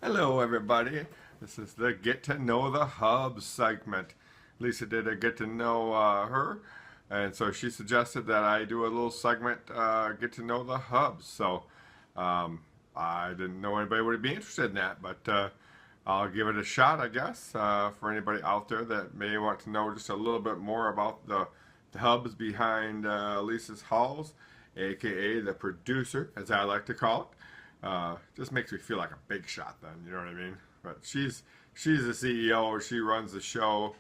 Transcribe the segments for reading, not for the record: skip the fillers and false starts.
Hello, everybody. This is the Get to Know the Hub segment. Lisa did a get to know her, and so she suggested that I do a little segment, Get to Know the Hubs. So um, I didn't know anybody would be interested in that, but I'll give it a shot, I guess, for anybody out there that may want to know just a little bit more about the hubs behind Lisa's Halls, aka the producer, as I like to call it. Just makes me feel like a big shot then, you know what I mean? But she's the CEO, she runs the show,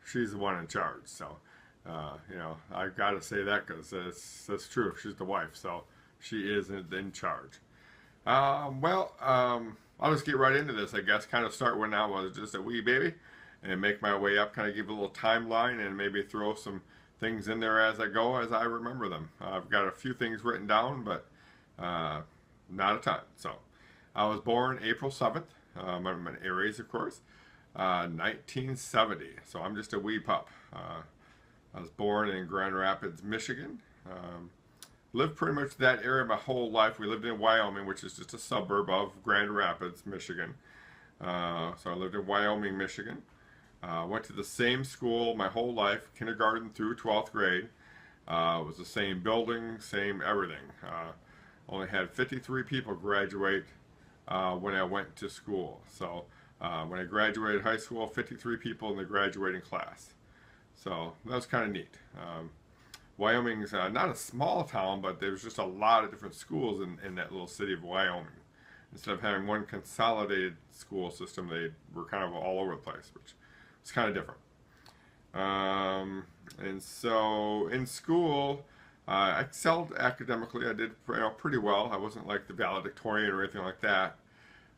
she's the one in charge. So, I gotta say that because that's true. She's the wife, so she is in charge. I'll just get right into this, I guess. Kind of start when I was just a wee baby and make my way up, kind of give a little timeline and maybe throw some things in there as I go, as I remember them. I've got a few things written down, but uh, not a ton. So I was born April 7th. I'm an Aries, of course, 1970. So I'm just a wee pup. I was born in Grand Rapids, Michigan. Lived pretty much that area my whole life. We lived in Wyoming, which is just a suburb of Grand Rapids, Michigan. So I lived in Wyoming, Michigan. Went to the same school my whole life, kindergarten through 12th grade. It was the same building, same everything. Only had 53 people graduate when I went to school. So when I graduated high school, 53 people in the graduating class. So that was kind of neat. Wyoming's not a small town, but there's just a lot of different schools in that little city of Wyoming. Instead of having one consolidated school system, they were kind of all over the place, which was kind of different. And so in school, I excelled academically. I did pretty well. I wasn't like the valedictorian or anything like that,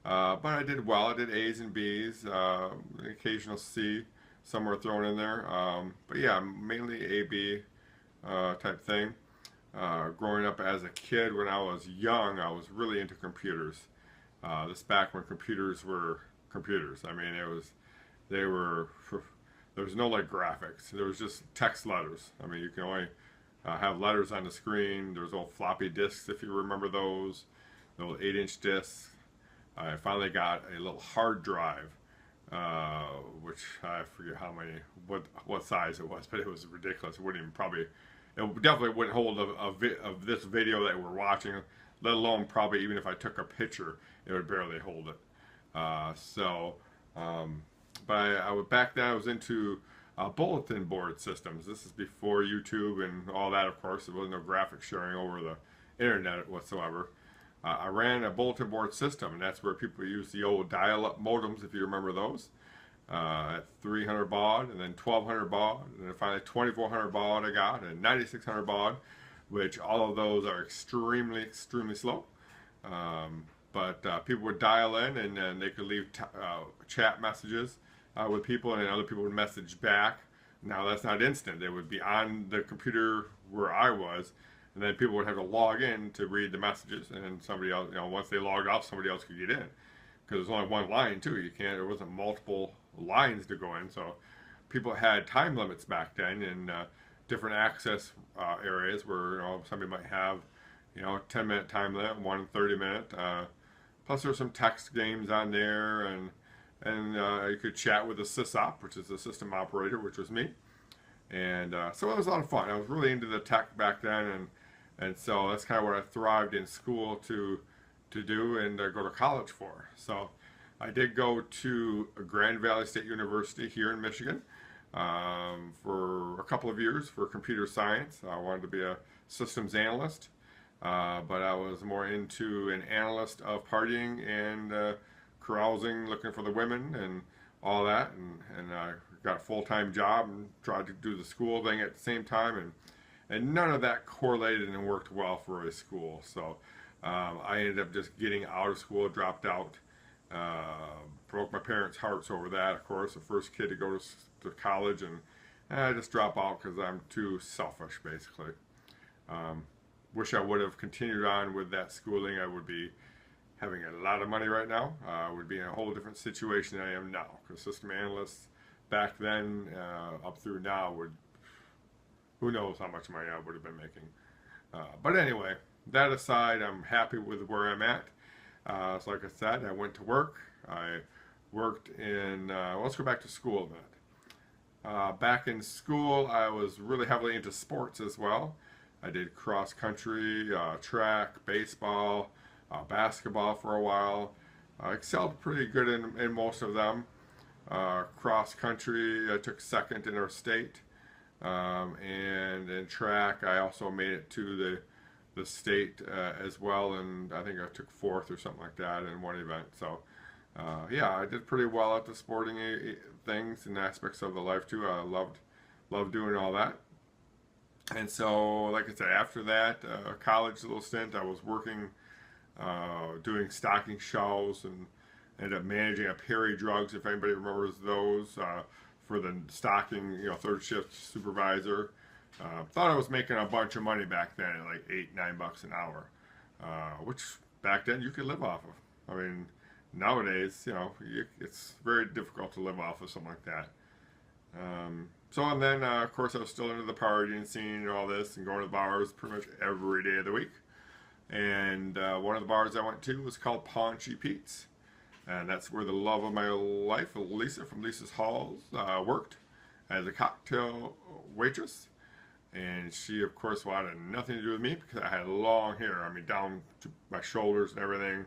but I did well. I did A's and B's, an occasional C, somewhere thrown in there. But yeah, mainly A, B type thing. Growing up as a kid, when I was young, I was really into computers. This back when computers were computers. I mean, they were, there was no like graphics. There was just text letters. I mean, you can only have letters on the screen. There was old floppy disks, if you remember those, the old 8-inch discs. I finally got a little hard drive, which I forget what size it was, but it was ridiculous. It wouldn't even it definitely wouldn't hold of this video that we're watching, let alone probably even if I took a picture, it would barely hold it. So, but back then I was into bulletin board systems. This is before YouTube and all that, of course. There wasn't no graphic sharing over the internet whatsoever. I ran a bulletin board system, and that's where people used the old dial-up modems, if you remember those, at 300 baud, and then 1200 baud, and then finally 2400 baud I got, and 9600 baud, which all of those are extremely, extremely slow. But people would dial in, and then they could leave chat messages with people, and then other people would message back. Now that's not instant. They would be on the computer where I was, and then people would have to log in to read the messages, and somebody else, once they logged off, somebody else could get in. Because there's only one line too. There wasn't multiple lines to go in, so people had time limits back then in different access areas where somebody might have 10-minute time limit, one 30-minute. Plus there were some text games on there, and you could chat with the sysop, which is the system operator, which was me. And so it was a lot of fun. I was really into the tech back then, and so that's kind of what I thrived in school to do and go to college for. So I did go to Grand Valley State University here in Michigan for a couple of years for computer science. I wanted to be a systems analyst, but I was more into an analyst of partying and carousing, looking for the women and all that, and I got a full-time job and tried to do the school thing at the same time, and none of that correlated and worked well for a school. So I ended up just getting out of school, dropped out, broke my parents' hearts over that, of course, the first kid to go to college, and I just dropped out because I'm too selfish, basically. Wish I would have continued on with that schooling. I would be having a lot of money right now. I would be in a whole different situation than I am now, because system analysts back then up through now who knows how much money I would have been making. But anyway, that aside, I'm happy with where I'm at. So like I said, I went to work. I worked in, well, let's go back to school a bit. Back in school, I was really heavily into sports as well. I did cross country, track, baseball, basketball for a while. I excelled pretty good in most of them. Cross country, I took second in our state. And in track, I also made it to the state as well, and I think I took fourth or something like that in one event. So, yeah, I did pretty well at the sporting things and aspects of the life too. I loved doing all that. And so, like I said, after that college little stint, I was working, doing stocking shelves, and ended up managing a Perry Drugs, if anybody remembers those, for the stocking, third shift supervisor. Thought I was making a bunch of money back then at like $8, $9 an hour, which back then you could live off of. I mean, nowadays, it's very difficult to live off of something like that. So, and then, of course, I was still into the partying scene and all this, and going to the bars pretty much every day of the week. And one of the bars I went to was called Paunchy Pete's. And that's where the love of my life, Lisa from Lisa's Halls, worked as a cocktail waitress. And she, of course, wanted nothing to do with me because I had long hair. I mean, down to my shoulders and everything.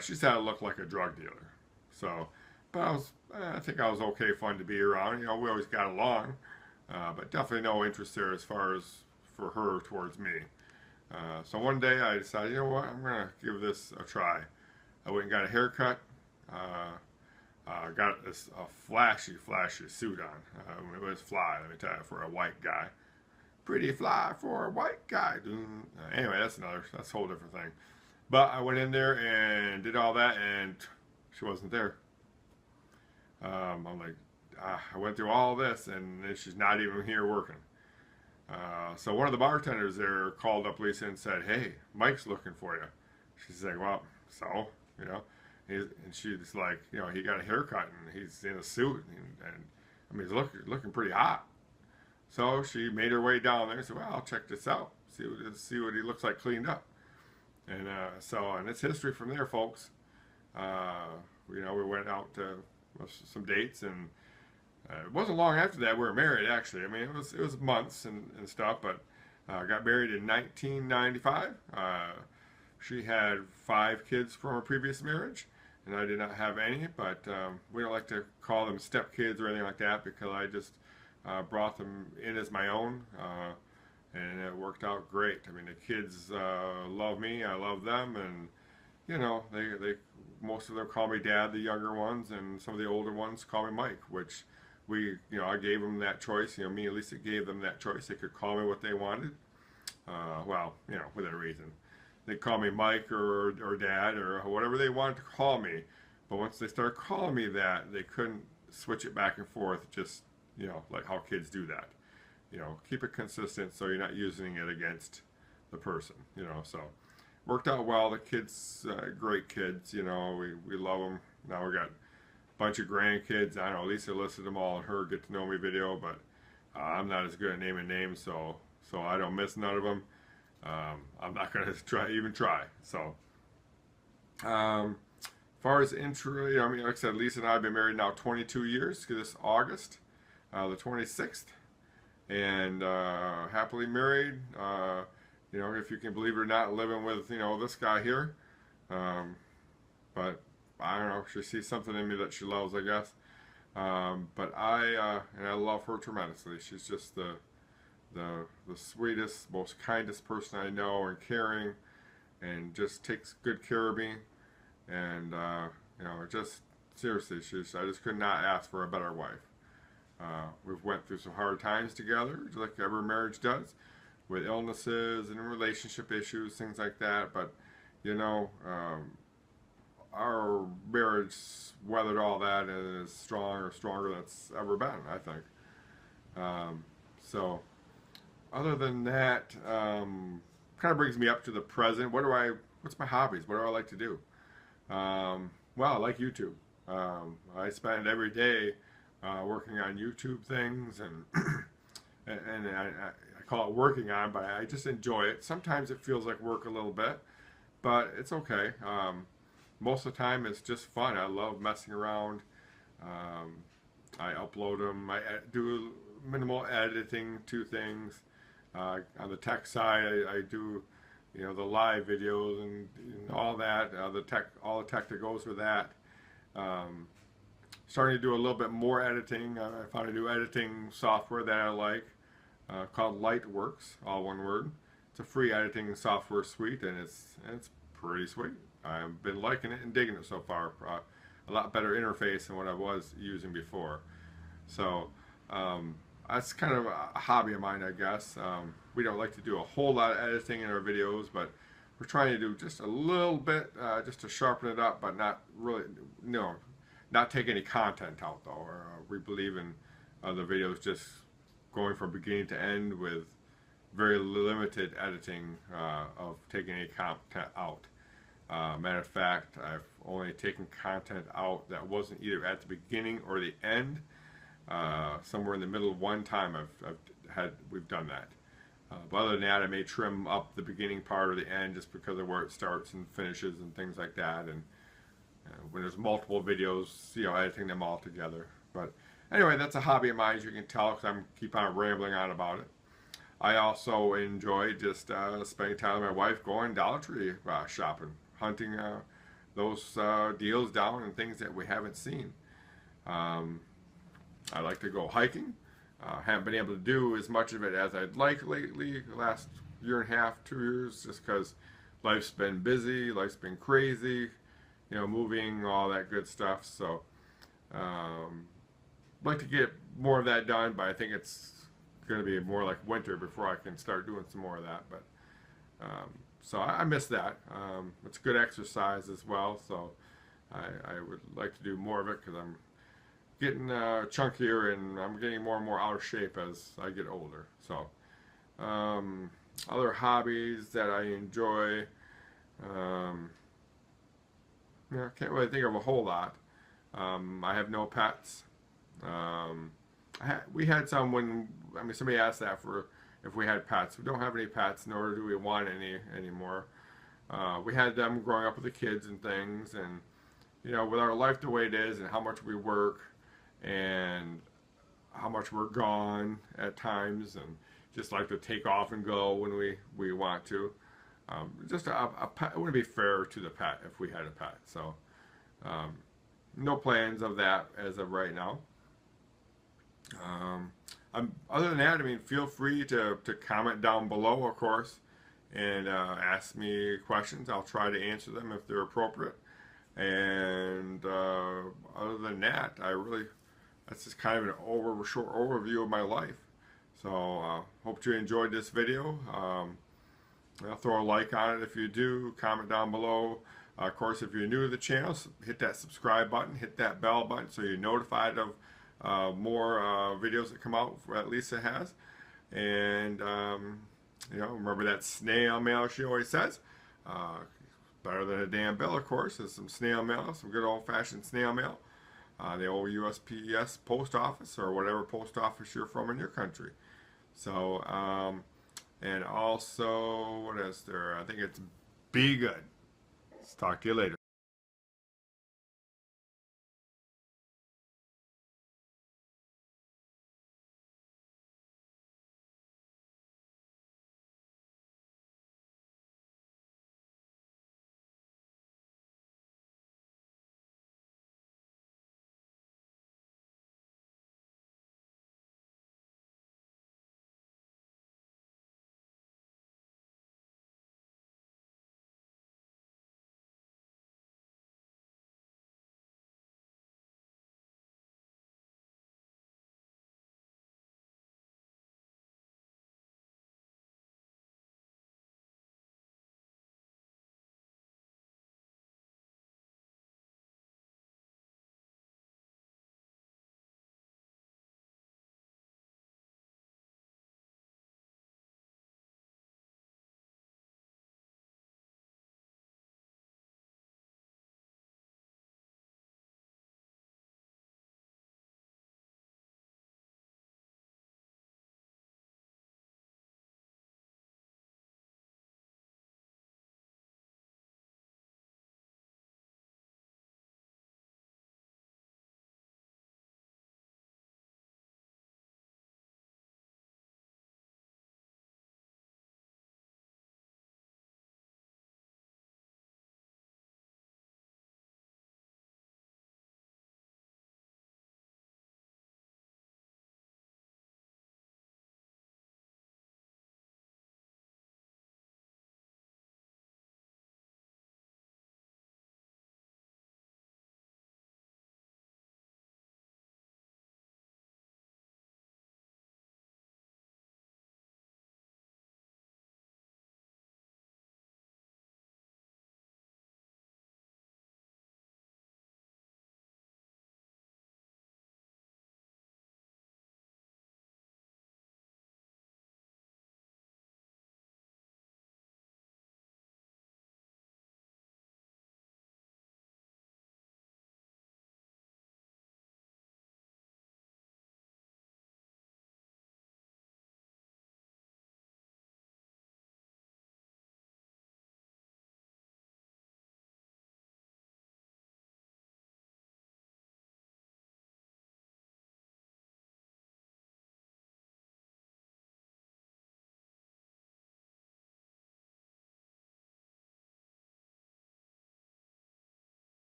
She said I looked like a drug dealer. So, but I think I was okay, fun to be around. We always got along. But definitely no interest there as far as for her towards me. So one day I decided, you know what, I'm going to give this a try. I went and got a haircut. Got a flashy suit on. It was fly, let me tell you, for a white guy. Pretty fly for a white guy. Anyway, that's a whole different thing. But I went in there and did all that, and she wasn't there. I'm like, I went through all this, and she's not even here working. So one of the bartenders there called up Lisa and said, "Hey, Mike's looking for you." She's like, "Well, so, and she's like, he got a haircut and he's in a suit, and I mean, he's looking pretty hot." So she made her way down there and said, "Well, I'll check this out, see what he looks like cleaned up." And and it's history from there, folks. We went out to some dates, and it wasn't long after that we were married. Actually, I mean, it was months and stuff, but got married in 1995. She had 5 kids from her previous marriage, and I did not have any, but we don't like to call them stepkids or anything like that because I just brought them in as my own, and it worked out great. I mean, the kids love me, I love them, and they most of them call me Dad, the younger ones, and some of the older ones call me Mike, which I gave them that choice. Me and Lisa gave them that choice. They could call me what they wanted, within reason. They call me Mike or Dad or whatever they wanted to call me. But once they started calling me that, they couldn't switch it back and forth, just, like how kids do that. Keep it consistent so you're not using it against the person, so worked out well. The kids, great kids, we love them. Now we got a bunch of grandkids. I know Lisa listed them all in her get to know me video, but I'm not as good at naming names, so I don't miss none of them. I'm not going to try. So, as far as intro, like I said, Lisa and I have been married now 22 years, this August, the 26th, and happily married. If you can believe it or not, living with, this guy here. But I don't know, she sees something in me that she loves, I guess. But I love her tremendously. She's just the sweetest, most kindest person I know, and caring, and just takes good care of me. And just seriously, I just could not ask for a better wife. We've went through some hard times together, just like every marriage does, with illnesses and relationship issues, things like that. But our marriage weathered all that and is stronger than it's ever been, I think. So other than that, kind of brings me up to the present. What's my hobbies? What do I like to do? Well, I like YouTube. I spend every day working on YouTube things, and and I call it working on, but I just enjoy it. Sometimes it feels like work a little bit, but it's okay. most of the time it's just fun. I love messing around. Um, I upload them. Do minimal editing to things. On the tech side, I do, the live videos and all that. All the tech that goes with that. Um, Starting to do a little bit more editing. I found a new editing software that I like called Lightworks, all one word. It's a free editing software suite, and it's pretty sweet. I've been liking it and digging it so far. A lot better interface than what I was using before. So that's kind of a hobby of mine, I guess. We don't like to do a whole lot of editing in our videos, but we're trying to do just a little bit just to sharpen it up, but not really, not take any content out though. We believe in the videos just going from beginning to end with very limited editing of taking any content out. Matter of fact, I've only taken content out that wasn't either at the beginning or the end. Somewhere in the middle one time we've done that. But other than that, I may trim up the beginning part or the end just because of where it starts and finishes and things like that. And when there's multiple videos, editing them all together. But anyway, that's a hobby of mine, as you can tell, because I keep on rambling on about it. I also enjoy just spending time with my wife going Dollar Tree shopping, hunting those deals down and things that we haven't seen. I like to go hiking. Haven't been able to do as much of it as I'd like lately, the last year and a half, 2 years, just because life's been busy, life's been crazy, moving, all that good stuff. So I'd like to get more of that done, but I think it's going to be more like winter before I can start doing some more of that. But so I miss that. It's good exercise as well, so I would like to do more of it because I'm getting chunkier and I'm getting more and more out of shape as I get older. So other hobbies that I enjoy, I can't really think of a whole lot. I have no pets. We had some when, somebody asked that for if we had pets. We don't have any pets, nor do we want any anymore. We had them growing up with the kids and things, and with our life the way it is and how much we work and how much we're gone at times and just like to take off and go when we want to. Just a pet, it wouldn't be fair to the pet if we had a pet. So no plans of that as of right now. Other than that, feel free to comment down below, of course, and ask me questions. I'll try to answer them if they're appropriate. And other than that, that's just kind of an short overview of my life. So hope you enjoyed this video. Throw a like on it if you do. Comment down below. Of course, if you're new to the channel, hit that subscribe button, hit that bell button so you're notified of more videos that come out, at least it has. And remember that snail mail she always says. Better than a damn bill, of course, is some snail mail, some good old-fashioned snail mail. The old USPS post office or whatever post office you're from in your country. So, and also, what is there? I think it's be good. Let's talk to you later.